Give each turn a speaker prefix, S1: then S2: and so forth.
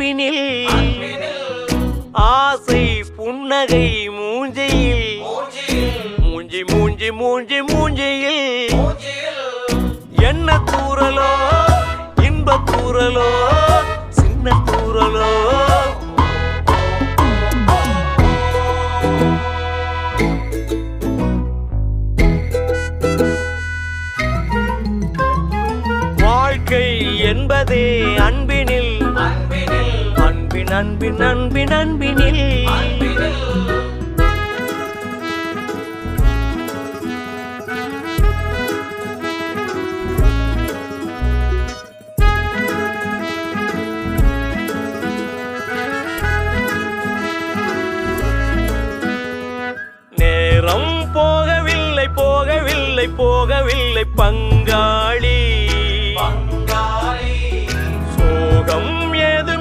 S1: அன்பினில் ஆசை புன்னகை மூஞ்சையில் மூஞ்சி மூஞ்சி மூஞ்சி மூஞ்சியில் என்ன தூரலோ இன்ப தூரலோ சின்ன தூரலோ வாழ்க்கை என்பதே அன்பினில் அன்பின் அன்பின் அன்பின் அன்பினில் நேரம் போகவில்லை போகவில்லை போகவில்லை பங்காளி